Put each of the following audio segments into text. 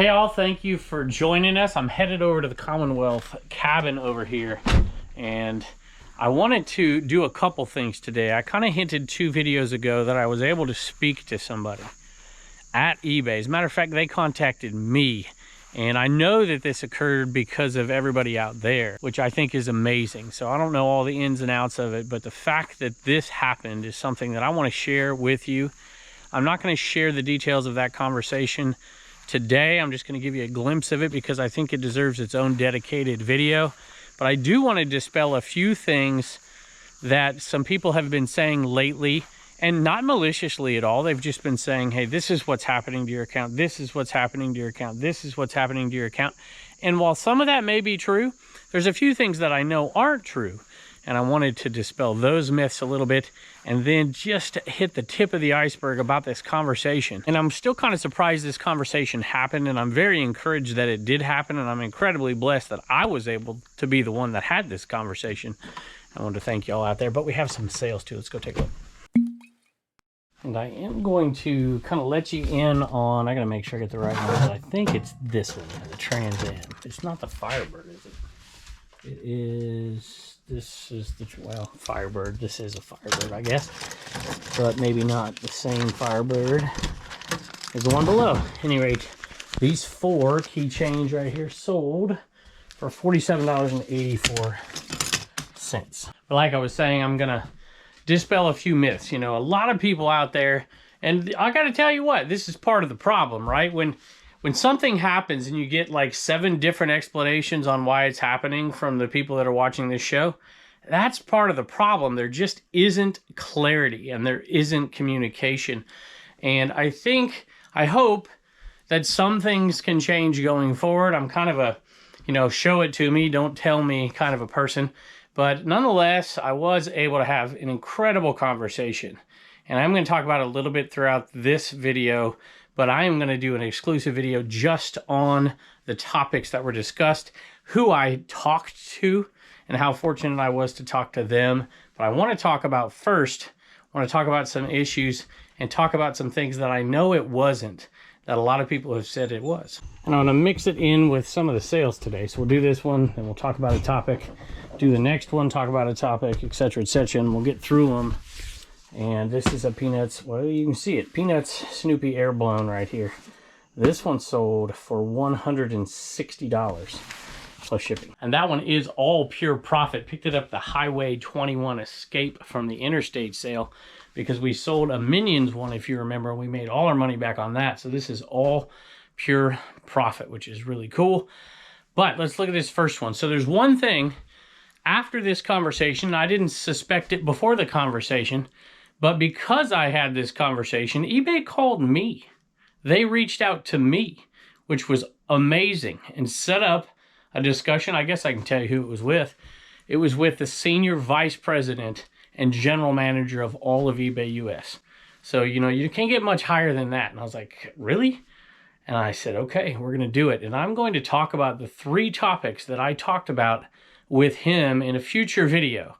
Hey all, thank you for joining us. I'm headed over to the Commonwealth cabin over here, and I wanted to do a couple things today. I kind of hinted 2 videos ago that I was able to speak to somebody at eBay. As a matter of fact, they contacted me, and I know that this occurred because of everybody out there, which I think is amazing. So I don't know all the ins and outs of it, but the fact that this happened is something that I want to share with you. I'm not going to share the details of that conversation today. I'm just going to give you a glimpse of it because I think it deserves its own dedicated video. But I do want to dispel a few things that some people have been saying lately, and not maliciously at all. They've just been saying, hey, this is what's happening to your account. This is what's happening to your account. This is what's happening to your account. And while some of that may be true, there's a few things that I know aren't true. And I wanted to dispel those myths a little bit, and then just hit the tip of the iceberg about this conversation. And I'm still kind of surprised this conversation happened, and I'm very encouraged that it did happen, and I'm incredibly blessed that I was able to be the one that had this conversation. I wanted to thank y'all out there, but we have some sales too. Let's go take a look. And I am going to kind of let you in on, I gotta make sure I get the right one. I think it's this one, the Trans Am. It's not the Firebird, is it? It is... This is the, well, Firebird. This is a Firebird, I guess. But maybe not the same Firebird as the one below. At any rate, these 4 keychains right here sold for $47.84. But like I was saying, I'm going to dispel a few myths. You know, a lot of people out there, and I got to tell you what, this is part of the problem, right? When something happens and you get like 7 different explanations on why it's happening from the people that are watching this show, that's part of the problem. There just isn't clarity and there isn't communication. And I hope that some things can change going forward. I'm kind of a, you know, show it to me, don't tell me kind of a person. But nonetheless, I was able to have an incredible conversation. And I'm going to talk about it a little bit throughout this video, but I am going to do an exclusive video just on the topics that were discussed, who I talked to, and how fortunate I was to talk to them. But I want to talk about first, I want to talk about some issues and talk about some things that I know it wasn't, that a lot of people have said it was. And I'm going to mix it in with some of the sales today. So we'll do this one, then we'll talk about a topic, do the next one, talk about a topic, etc., and we'll get through them. And this is a Peanuts, well, you can see it, Peanuts Snoopy Air Blown right here. This one sold for $160 plus shipping. And that one is all pure profit. Picked it up the Highway 21 Escape from the Interstate sale because we sold a Minions one, if you remember. We made all our money back on that. So this is all pure profit, which is really cool. But let's look at this first one. So there's one thing after this conversation, I didn't suspect it before the conversation, but because I had this conversation, eBay called me. They reached out to me, which was amazing, and set up a discussion. I guess I can tell you who it was with. It was with the Senior Vice President and General Manager of all of eBay US. So, you know, you can't get much higher than that. And I was like, really? And I said, okay, we're going to do it. And I'm going to talk about the 3 topics that I talked about with him in a future video.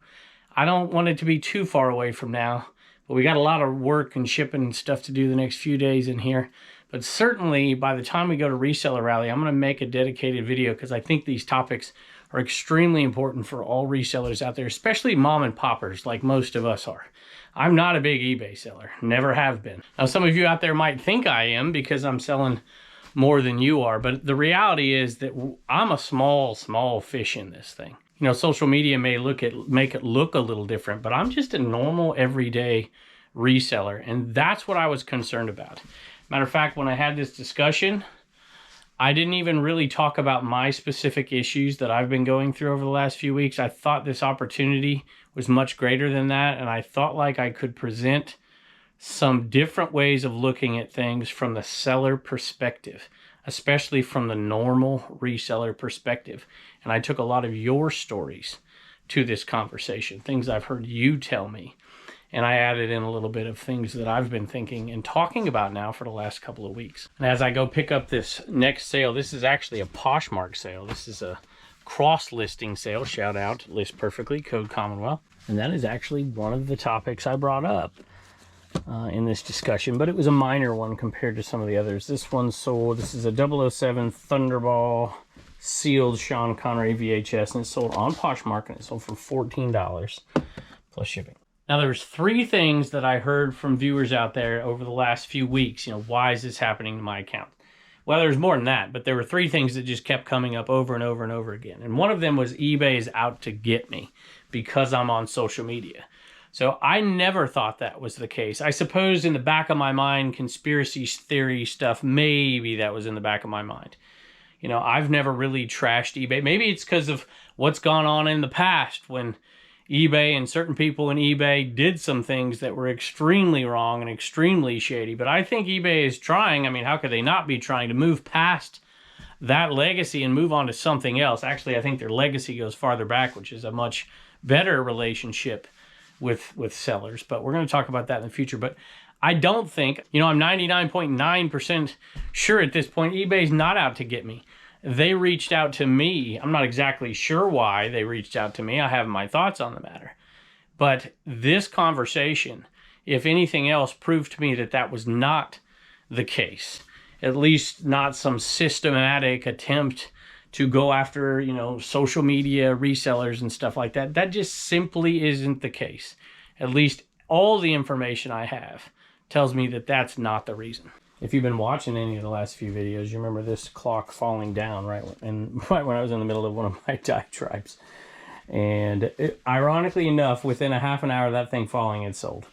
I don't want it to be too far away from now. But we got a lot of work and shipping and stuff to do the next few days in here. But certainly by the time we go to Reseller Rally, I'm going to make a dedicated video because I think these topics are extremely important for all resellers out there, especially mom and poppers like most of us are. I'm not a big eBay seller, never have been. Now some of you out there might think I am because I'm selling more than you are, but the reality is that I'm a small fish in this thing. You know, social media may make it look a little different, but I'm just a normal, everyday reseller, and that's what I was concerned about. Matter of fact, when I had this discussion, I didn't even really talk about my specific issues that I've been going through over the last few weeks. I thought this opportunity was much greater than that, and I thought like I could present some different ways of looking at things from the seller perspective, especially from the normal reseller perspective. And I took a lot of your stories to this conversation, things I've heard you tell me. And I added in a little bit of things that I've been thinking and talking about now for the last couple of weeks. And as I go pick up this next sale, this is actually a Poshmark sale. This is a cross-listing sale. Shout out, list perfectly, code Commonwealth. And that is actually one of the topics I brought up. in this discussion, but it was a minor one compared to some of the others. This one sold, this is a 007 Thunderball sealed Sean Connery VHS, and it's sold on Poshmark, and it sold for $14 plus shipping. Now, there was 3 things that I heard from viewers out there over the last few weeks. You know, why is this happening to my account? Well, there's more than that, but there were 3 things that just kept coming up over and over and over again. And one of them was eBay is out to get me because I'm on social media. So I never thought that was the case. I suppose in the back of my mind, conspiracy theory stuff, maybe that was in the back of my mind. You know, I've never really trashed eBay. Maybe it's because of what's gone on in the past when eBay and certain people in eBay did some things that were extremely wrong and extremely shady. But I think eBay is trying, I mean, how could they not be trying to move past that legacy and move on to something else? Actually, I think their legacy goes farther back, which is a much better relationship with sellers. But we're going to talk about that in the future. But I don't think, you know, I'm 99.9% sure at this point, eBay's not out to get me. They reached out to me. I'm not exactly sure why they reached out to me. I have my thoughts on the matter. But this conversation, if anything else, proved to me that that was not the case. At least not some systematic attempt to go after, you know, social media resellers and stuff like that. That just simply isn't the case. At least all the information I have tells me that that's not the reason. If you've been watching any of the last few videos, you remember this clock falling down right when I was in the middle of one of my diatribes. And ironically enough, within a half an hour of that thing falling, it sold.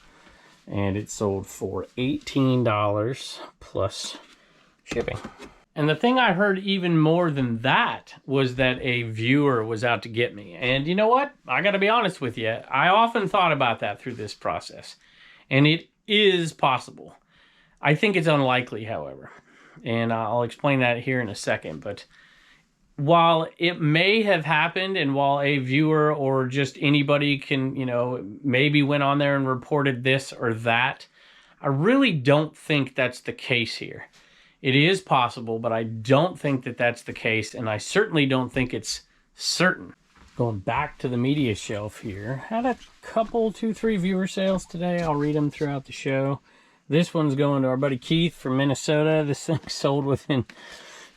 And it sold for $18 plus shipping. And the thing I heard even more than that was that a viewer was out to get me. And you know what? I got to be honest with you. I often thought about that through this process. And it is possible. I think it's unlikely, however, and I'll explain that here in a second. But while it may have happened, and while a viewer or just anybody can, you know, maybe went on there and reported this or that, I really don't think that's the case here. It is possible, but I don't think that that's the case, and I certainly don't think it's certain. Going back to the media shelf here, had a couple, 2-3 viewer sales today. I'll read them throughout the show. This one's going to our buddy Keith from Minnesota. This thing sold within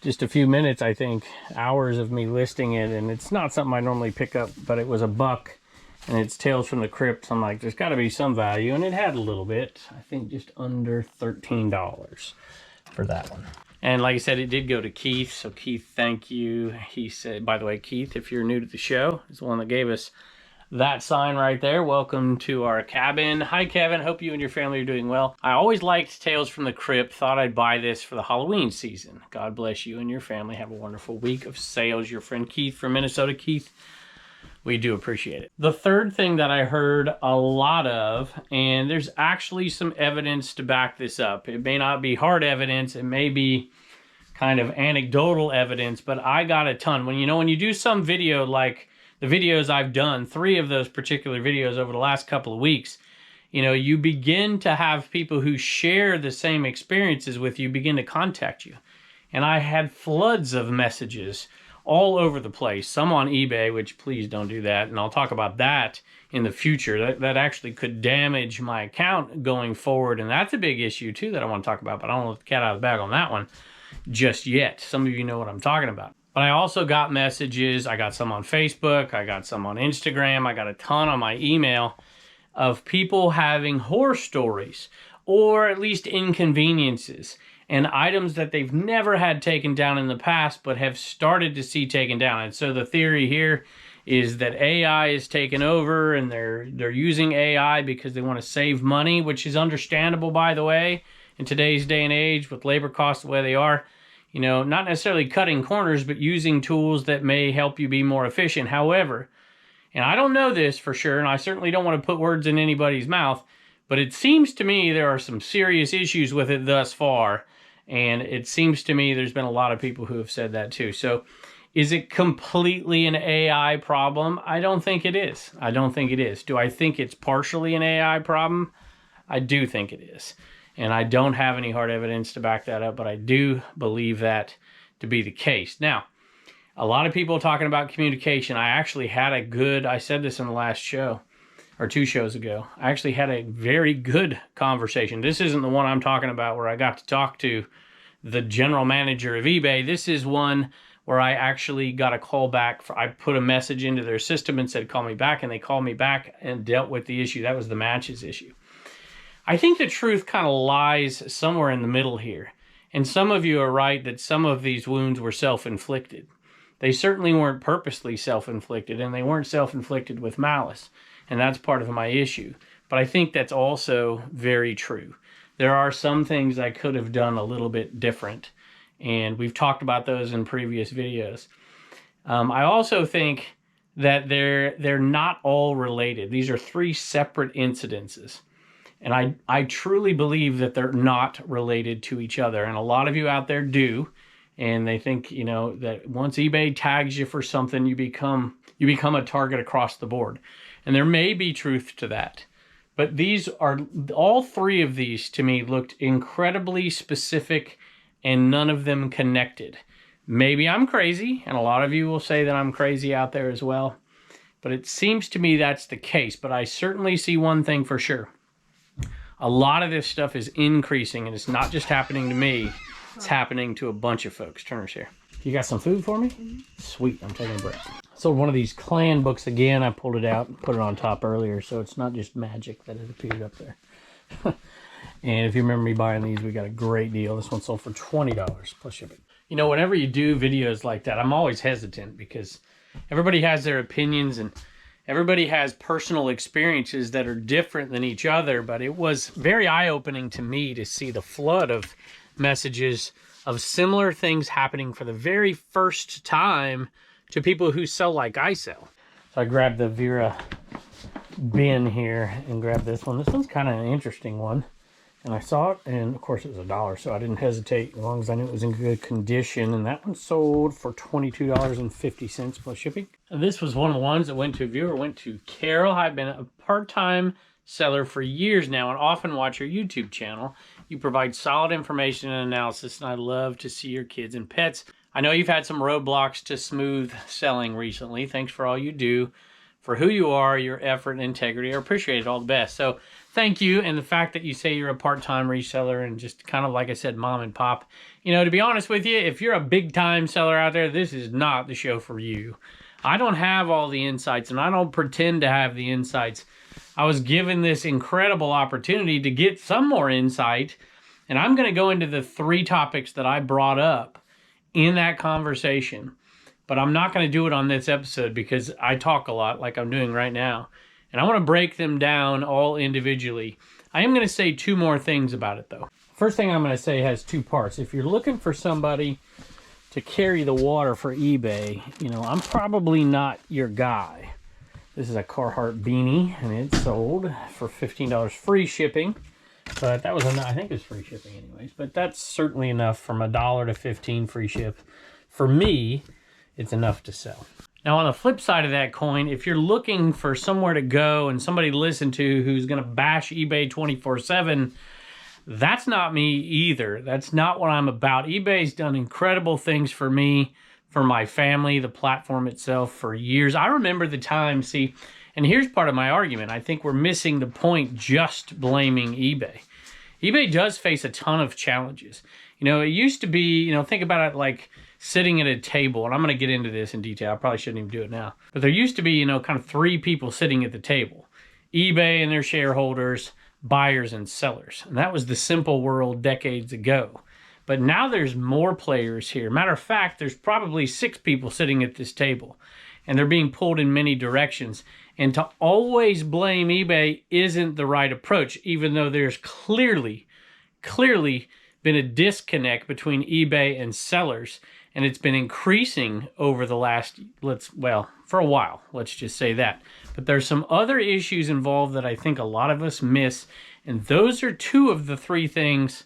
just a few minutes, I think, hours of me listing it. And it's not something I normally pick up, but it was $1. And it's Tales from the Crypt. So I'm like, there's got to be some value. And it had a little bit. I think just under $13 for that one. And like I said, it did go to Keith. So Keith, thank you. He said, by the way, Keith, if you're new to the show, is the one that gave us that sign right there. Welcome to our cabin. Hi, Kevin. Hope you and your family are doing well. I always liked Tales from the Crypt. Thought I'd buy this for the Halloween season. God bless you and your family. Have a wonderful week of sales. Your friend Keith from Minnesota. Keith, we do appreciate it. The third thing that I heard a lot of, and there's actually some evidence to back this up. It may not be hard evidence. It may be kind of anecdotal evidence, but I got a ton. When you do some video like the videos I've done, 3 of those particular videos over the last couple of weeks, you know, you begin to have people who share the same experiences with you begin to contact you. And I had floods of messages all over the place, some on eBay, which please don't do that. And I'll talk about that in the future. That actually could damage my account going forward. And that's a big issue too that I want to talk about, but I don't let the cat out of the bag on that one just yet. Some of you know what I'm talking about. But I also got messages. I got some on Facebook. I got some on Instagram. I got a ton on my email of people having horror stories or at least inconveniences and items that they've never had taken down in the past but have started to see taken down. And so the theory here is that AI is taking over and they're using AI because they want to save money, which is understandable, by the way, in today's day and age with labor costs the way they are. You know, not necessarily cutting corners, but using tools that may help you be more efficient. However, and I don't know this for sure, and I certainly don't want to put words in anybody's mouth, but it seems to me there are some serious issues with it thus far. And it seems to me there's been a lot of people who have said that too. So is it completely an AI problem? I don't think it is. I don't think it is. Do I think it's partially an AI problem? I do think it is. And I don't have any hard evidence to back that up, but I do believe that to be the case. Now, a lot of people talking about communication. I actually had I said this in the last show, or 2 shows ago. I actually had a very good conversation. This isn't the one I'm talking about where I got to talk to the general manager of eBay. This is one where I actually got a call back. I put a message into their system and said, call me back, and they called me back and dealt with the issue. That was the matches issue. I think the truth kind of lies somewhere in the middle here. And some of you are right that some of these wounds were self-inflicted. They certainly weren't purposely self-inflicted, and they weren't self-inflicted with malice. And that's part of my issue. But I think that's also very true. There are some things I could have done a little bit different, and we've talked about those in previous videos. I also think that they're not all related. These are 3 separate incidences. And I truly believe that they're not related to each other. And a lot of you out there do. And they think, you know, that once eBay tags you for something, you become a target across the board. And there may be truth to that. But these are, all 3 of these to me looked incredibly specific, and none of them connected. Maybe I'm crazy, and a lot of you will say that I'm crazy out there as well. But it seems to me that's the case. But I certainly see one thing for sure. A lot of this stuff is increasing, and it's not just happening to me. It's happening to a bunch of folks. Turner's here. You got some food for me? Mm-hmm. Sweet, I'm taking a break. So one of these clan books again, I pulled it out and put it on top earlier, so it's not just magic that it appeared up there. And if you remember me buying these, we got a great deal. This one sold for $20 plus shipping. You know, whenever you do videos like that, I'm always hesitant because everybody has their opinions and everybody has personal experiences that are different than each other, but it was very eye-opening to me to see the flood of messages of similar things happening for the very first time to people who sell like I sell. So I grabbed the Vera bin here and grabbed this one. This one's kind of an interesting one. And I saw it, and of course it was $1, so I didn't hesitate as long as I knew it was in good condition. And that one sold for $22.50 plus shipping. And this was one of the ones that went to a viewer, went to Carol. I've been a part-time seller for years now and often watch your YouTube channel. You provide solid information and analysis, and I love to see your kids and pets. I know you've had some roadblocks to smooth selling recently. Thanks for all you do. For who you are, your effort and integrity are appreciated. All the best. So thank you. And the fact that you say you're a part-time reseller and just kind of, like I said, mom and pop. You know, to be honest with you, if you're a big-time seller out there, this is not the show for you. I don't have all the insights, and I don't pretend to have the insights. I was given this incredible opportunity to get some more insight, and I'm going to go into the 3 topics that I brought up in that conversation. But I'm not going to do it on this episode because I talk a lot like I'm doing right now. And I want to break them down all individually. I am going to say 2 more things about it, though. First thing I'm going to say has 2 parts. If you're looking for somebody to carry the water for eBay, you know, I'm probably not your guy. This is a Carhartt beanie, and it sold for $15 free shipping. But that was enough. I think it was free shipping anyways. But that's certainly enough from $1 to $15 free ship. For me, it's enough to sell. Now, on the flip side of that coin, if you're looking for somewhere to go and somebody to listen to who's going to bash eBay 24/7, that's not me either. That's not what I'm about. eBay's done incredible things for me, for my family, the platform itself for years. I remember the time, see, and here's part of my argument. I think we're missing the point just blaming eBay. eBay does face a ton of challenges. You know, it used to be, you know, think about it like sitting at a table, and I'm going to get into this in detail. I probably shouldn't even do it now. But there used to be, you know, kind of 3 people sitting at the table. eBay and their shareholders, buyers and sellers. And that was the simple world decades ago. But now there's more players here. Matter of fact, there's probably 6 people sitting at this table. And they're being pulled in many directions. And to always blame eBay isn't the right approach, even though there's clearly been a disconnect between eBay and sellers. And it's been increasing over the last, for a while, let's just say that. But there's some other issues involved that I think a lot of us miss. And those are 2 of the 3 things,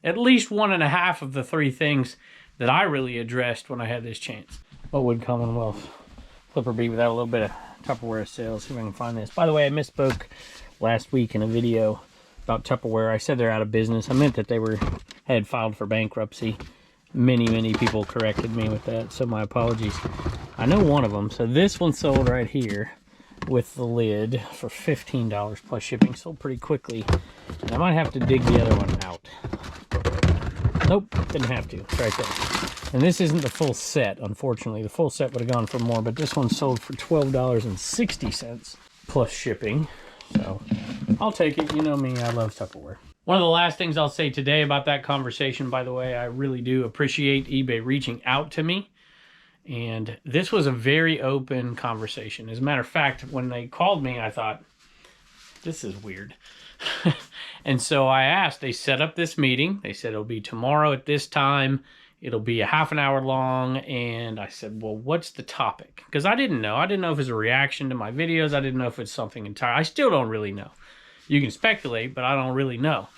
at least 1.5 of the 3 things that I really addressed when I had this chance. What would Commonwealth flipper be without a little bit of Tupperware sales? See if I can find this. By the way, I misspoke last week in a video about Tupperware. I said they're out of business. I meant that they had filed for bankruptcy. Many people corrected me with that, so my apologies. I know one of them. So this one sold right here with the lid for $15 plus shipping. Sold pretty quickly. And I might have to dig the other one out. Nope, didn't have to. It's right there. And this isn't the full set, unfortunately. The full set would have gone for more, but this one sold for $12.60 plus shipping. So I'll take it. You know me, I love Tupperware. One of the last things I'll say today about that conversation, by the way, I really do appreciate eBay reaching out to me. And this was a very open conversation. As a matter of fact, when they called me, I thought, this is weird. And so I asked, they set up this meeting. They said it'll be tomorrow at this time. It'll be a half an hour long. And I said, well, what's the topic? Because I didn't know. I didn't know if it was a reaction to my videos. I didn't know if it's something entire. I still don't really know. You can speculate, but I don't really know.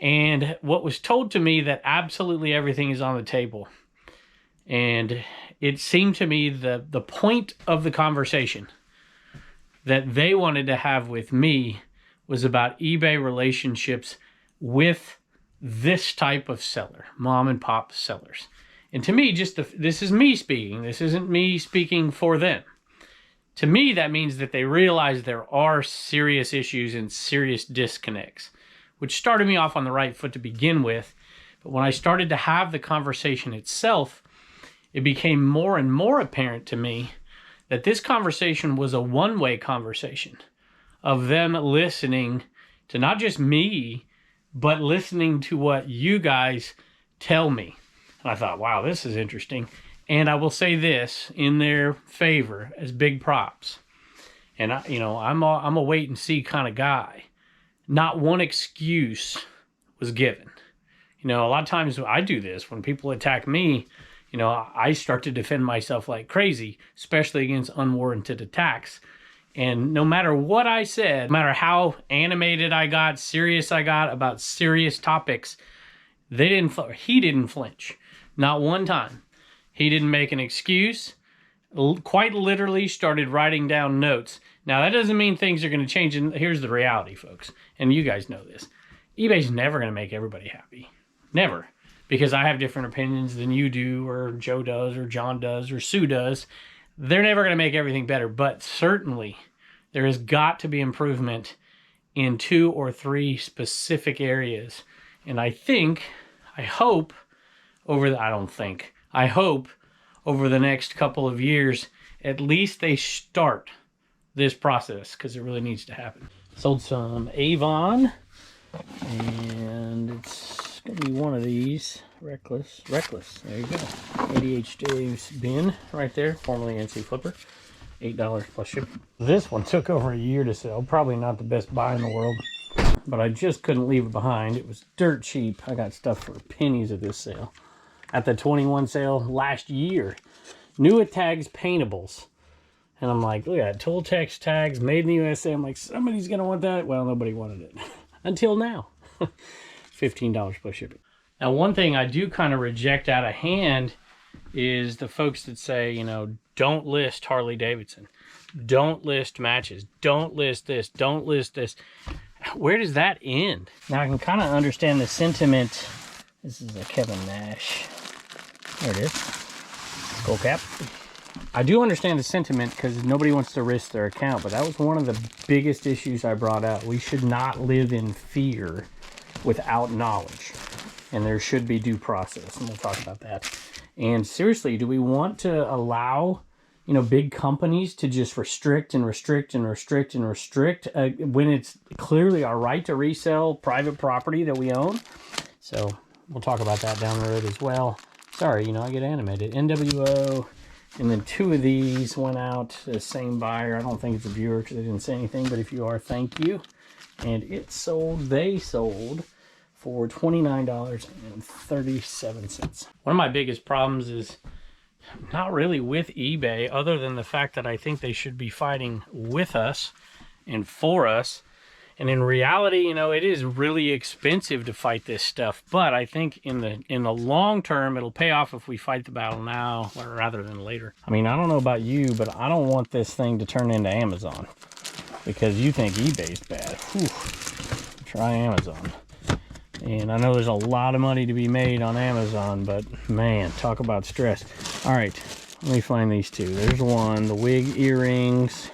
And what was told to me that absolutely everything is on the table. And it seemed to me the point of the conversation that they wanted to have with me was about eBay relationships with this type of seller, mom and pop sellers. And to me, this is me speaking. This isn't me speaking for them. To me, that means that they realize there are serious issues and serious disconnects, which started me off on the right foot to begin with. But when I started to have the conversation itself, it became more and more apparent to me that this conversation was a one-way conversation of them listening to not just me, but listening to what you guys tell me. And I thought, wow, this is interesting. And I will say this in their favor as big props. And I'm a wait and see kind of guy. Not one excuse was given. A lot of times I do this when people attack me. I start to defend myself like crazy, especially against unwarranted attacks. And no matter what I said, no matter how animated I got, serious I got about serious topics, he didn't flinch. Not one time. He didn't make an excuse. Quite literally started writing down notes. Now, that doesn't mean things are going to change. And here's the reality, folks. And you guys know this. eBay's never going to make everybody happy. Never. Because I have different opinions than you do, or Joe does, or John does, or Sue does. They're never going to make everything better, but certainly there has got to be improvement in 2 or 3 specific areas. And I hope over the next couple of years, at least they start this process, because it really needs to happen. Sold some Avon, and it's going to be one of these. Reckless. There you go. ADH Dave's bin right there, formerly NC Flipper. $8 plus shipping. This one took over a year to sell. Probably not the best buy in the world, but I just couldn't leave it behind. It was dirt cheap. I got stuff for pennies at this sale. At the 21 sale last year. New tags paintables. And I'm like, look at that. Tooltex tags, made in the USA. I'm like, somebody's going to want that. Well, nobody wanted it. Until now. $15 plus shipping. Now, one thing I do kind of reject out of hand is the folks that say, don't list Harley Davidson. Don't list matches. Don't list this. Don't list this. Where does that end? Now, I can kind of understand the sentiment. This is a Kevin Nash. There it is. Skull cap. I do understand the sentiment because nobody wants to risk their account, but that was one of the biggest issues I brought out. We should not live in fear without knowledge. And there should be due process, and we'll talk about that. And seriously, do we want to allow, big companies to just restrict when it's clearly our right to resell private property that we own? So we'll talk about that down the road as well. Sorry, I get animated. NWO, and then 2 of these went out to the same buyer. I don't think it's a viewer because they didn't say anything, but if you are, thank you. And they sold for $29.37. One of my biggest problems is not really with eBay, other than the fact that I think they should be fighting with us and for us. And in reality, it is really expensive to fight this stuff. But I think in the long term, it'll pay off if we fight the battle now rather than later. I mean, I don't know about you, but I don't want this thing to turn into Amazon because you think eBay's bad. Whew. Try Amazon. And I know there's a lot of money to be made on Amazon, but man, talk about stress. All right, let me find these 2. There's one, the wig earrings.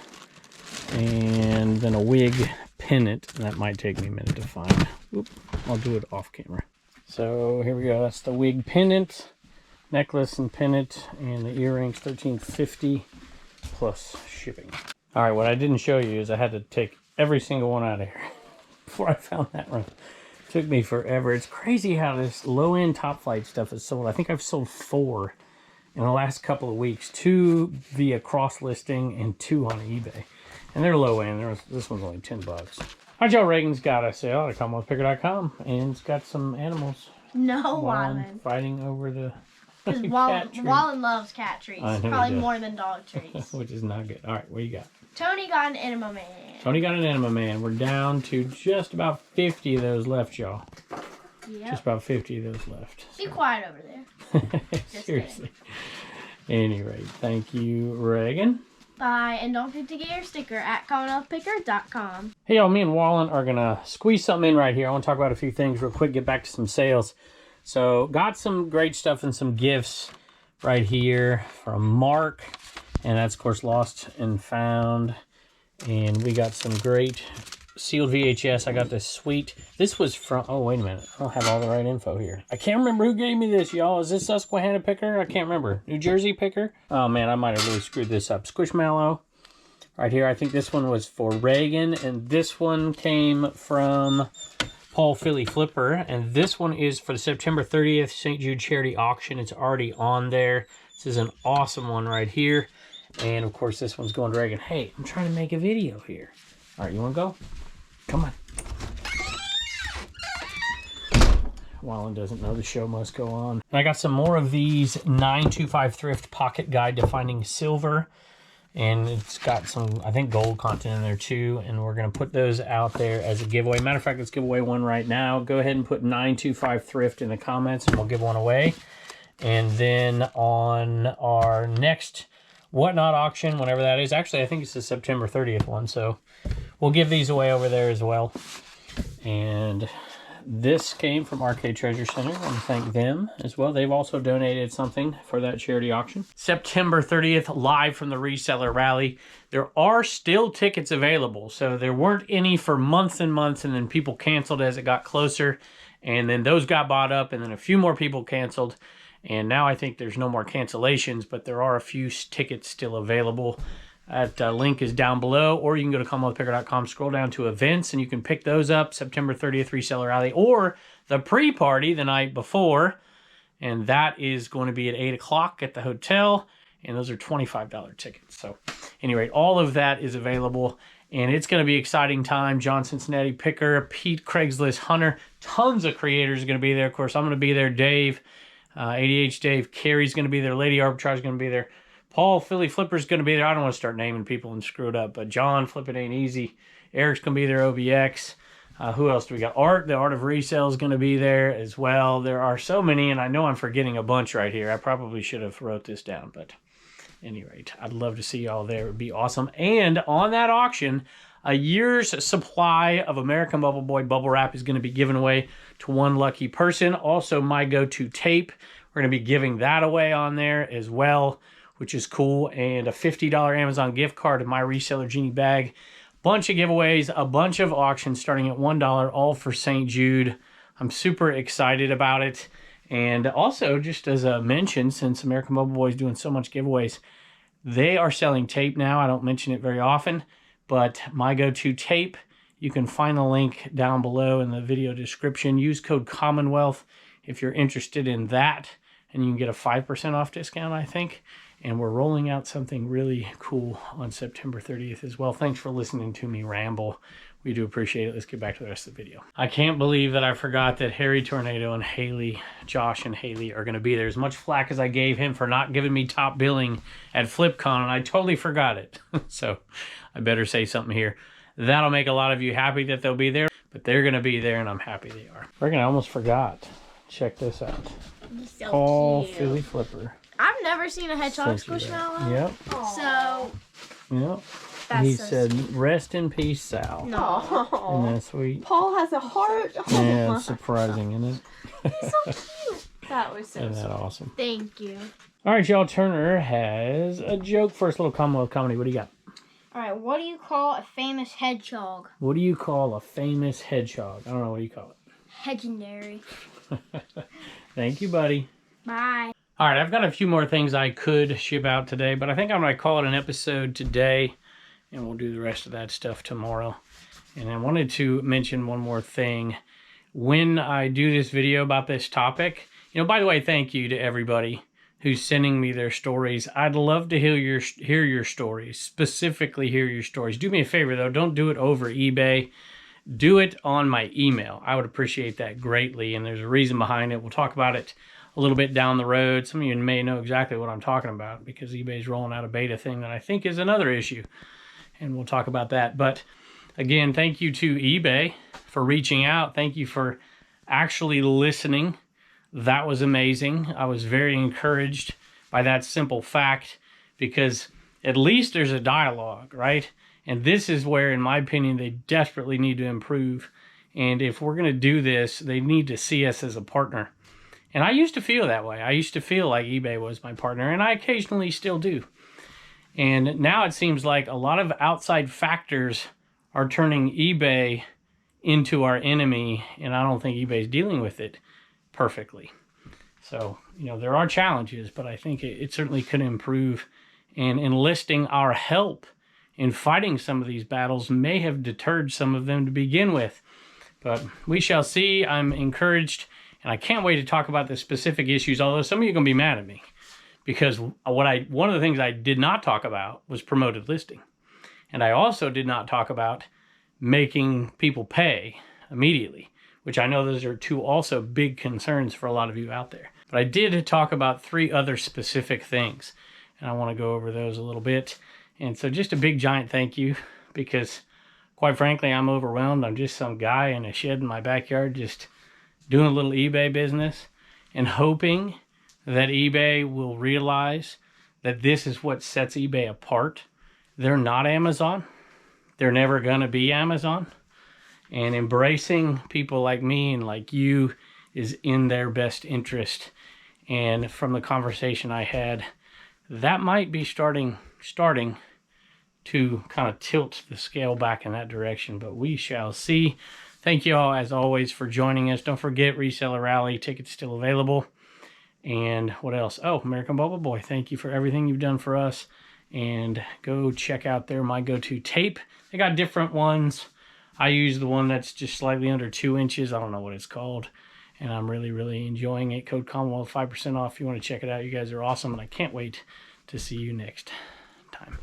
And then a wig pennant. That might take me a minute to find. Oop, I'll do it off camera. So here we go. That's the wig pendant, necklace and pendant, and the earrings, $13.50 plus shipping. All right, what I didn't show you is I had to take every single one out of here before I found that one. It took me forever. It's crazy how this low-end top flight stuff is sold. I think I've sold 4 in the last couple of weeks, 2 via cross listing and 2 on eBay. And they're low end. This one's only $10. All right, y'all, Reagan's got a sale at CommonwealthPicker.com, and it's got some animals. No, Wallen. Fighting over the because Wallen loves cat treats. Probably more than dog treats. Which is not good. All right, what do you got? Tony got an Enema Man. Tony got an Enema Man. We're down to just about 50 of those left, y'all. Yep. Just about 50 of those left. Be quiet over there. Seriously. Any rate, thank you, Reagan. Bye, and don't forget to get your sticker at CommonwealthPicker.com. Hey, y'all, me and Wallen are going to squeeze something in right here. I want to talk about a few things real quick, get back to some sales. So, got some great stuff and some gifts right here from Mark. And that's, of course, Lost and Found. And we got some great sealed VHS. I got this sweet. This was from, oh, wait a minute. I don't have all the right info here. I can't remember who gave me this, y'all. Is this Susquehanna Picker? I can't remember. New Jersey Picker? Oh, man, I might have really screwed this up. Squishmallow. Right here. I think this one was for Reagan. And this one came from Paul Philly Flipper. And this one is for the September 30th St. Jude Charity Auction. It's already on there. This is an awesome one right here. And, of course, this one's going to Reagan. Hey, I'm trying to make a video here. All right, you want to go? Come on. Wallen doesn't know the show must go on. And I got some more of these 925 Thrift Pocket Guide to Finding Silver. And it's got some, I think, gold content in there too. And we're going to put those out there as a giveaway. Matter of fact, let's give away one right now. Go ahead and put 925 Thrift in the comments and we'll give one away. And then on our next Whatnot auction, whenever that is. Actually, I think it's the September 30th one. So we'll give these away over there as well. And this came from Arcade Treasure Center. I want to thank them as well. They've also donated something for that charity auction. September 30th, live from the Reseller Rally. There are still tickets available. So there weren't any for months and months, and then people canceled as it got closer. And then those got bought up, and then a few more people canceled. And now I think there's no more cancellations, but there are a few tickets still available. That link is down below, or you can go to CommonwealthPicker.com, scroll down to events, and you can pick those up. September 30th Reseller Rally, or the pre-party the night before, and that is going to be at 8 o'clock at the hotel, and those are $25 tickets. So, anyway, all of that is available, and it's going to be an exciting time. John Cincinnati Picker, Pete Craigslist Hunter, tons of creators are going to be there. Of course, I'm going to be there. Dave. ADH Dave, Carrie's going to be there, Lady Arbitrage is going to be there, Paul Philly Flipper's going to be there. I don't want to start naming people and screw it up, but John, Flip It Ain't Easy, Eric's going to be there, OBX. Who else do we got? Art, the Art of Resale is going to be there as well. There are so many, and I know I'm forgetting a bunch right here. I probably should have wrote this down, but at any rate, I'd love to see y'all there. It would be awesome. And on that auction, a year's supply of American Bubble Boy bubble wrap is going to be given away to one lucky person. Also, My Go2 Tape. We're going to be giving that away on there as well, which is cool. And a $50 Amazon gift card to My Reseller Genie bag. Bunch of giveaways, a bunch of auctions starting at $1, all for St. Jude. I'm super excited about it. And also, just as a mention, since American Bubble Boy is doing so much giveaways, they are selling tape now. I don't mention it very often. But My Go2 Tape, you can find the link down below in the video description. Use code Commonwealth if you're interested in that. And you can get a 5% off discount, I think. And we're rolling out something really cool on September 30th as well. Thanks for listening to me ramble. We do appreciate it. Let's get back to the rest of the video. I can't believe that I forgot that Harry Tornado and Haley, Josh and Haley, are going to be there. As much flack as I gave him for not giving me top billing at FlipCon, and I totally forgot it. So I better say something here. That'll make a lot of you happy that they'll be there, but they're going to be there, and I'm happy they are. Reckon I almost forgot. Check this out. So Paul cute. Philly Flipper. I've never seen a hedgehog squishmallow. Yep. So Yep. that's He so said, sweet. "Rest in peace, Sal." No. Isn't that sweet? Paul has a heart. Yeah, it's surprising, isn't it? He's so cute. That was so Isn't that sweet. awesome? Thank you. All right, y'all. Turner has a joke for us, little Commonwealth comedy. What do you got? All right, what do you call a famous hedgehog? What do you call a famous hedgehog? I don't know. What do you call it? Legendary. Thank you, buddy. Bye. All right, I've got a few more things I could ship out today, but I think I'm going to call it an episode today, and we'll do the rest of that stuff tomorrow. And I wanted to mention one more thing. When I do this video about this topic, you know, by the way, thank you to everybody who's sending me their stories. I'd love to hear your stories, specifically hear your stories. Do me a favor, though. Don't do it over eBay. Do it on my email. I would appreciate that greatly, and there's a reason behind it. We'll talk about it a little bit down the road. Some of you may know exactly what I'm talking about because eBay's rolling out a beta thing that I think is another issue, and we'll talk about that. But again, thank you to eBay for reaching out. Thank you for actually listening. That was amazing. I was very encouraged by that simple fact because at least there's a dialogue, right? And this is where, in my opinion, they desperately need to improve. And if we're going to do this, they need to see us as a partner. And I used to feel that way. I used to feel like eBay was my partner, and I occasionally still do. And now it seems like a lot of outside factors are turning eBay into our enemy, and I don't think eBay's dealing with it perfectly. So, you know, there are challenges, but I think it certainly could improve. And enlisting our help in fighting some of these battles may have deterred some of them to begin with. But we shall see. I'm encouraged, and I can't wait to talk about the specific issues, although some of you are going to be mad at me. Because one of the things I did not talk about was promoted listing. And I also did not talk about making people pay immediately, which I know those are two also big concerns for a lot of you out there. But I did talk about 3 other specific things, and I want to go over those a little bit. And so just a big giant thank you, because quite frankly, I'm overwhelmed. I'm just some guy in a shed in my backyard just doing a little eBay business and hoping that eBay will realize that this is what sets eBay apart. They're not Amazon. They're never going to be Amazon. And embracing people like me and like you is in their best interest. And from the conversation I had, that might be starting to kind of tilt the scale back in that direction, but we shall see. Thank you all, as always, for joining us. Don't forget, Reseller Rally tickets still available. And what else? Oh, American Bubble Boy, thank you for everything you've done for us. And go check out their My Go2 Tape. They got different ones. I use the one that's just slightly under 2 inches. I don't know what it's called. And I'm really, really enjoying it. Code Commonwealth, 5% off if you want to check it out. You guys are awesome, and I can't wait to see you next time.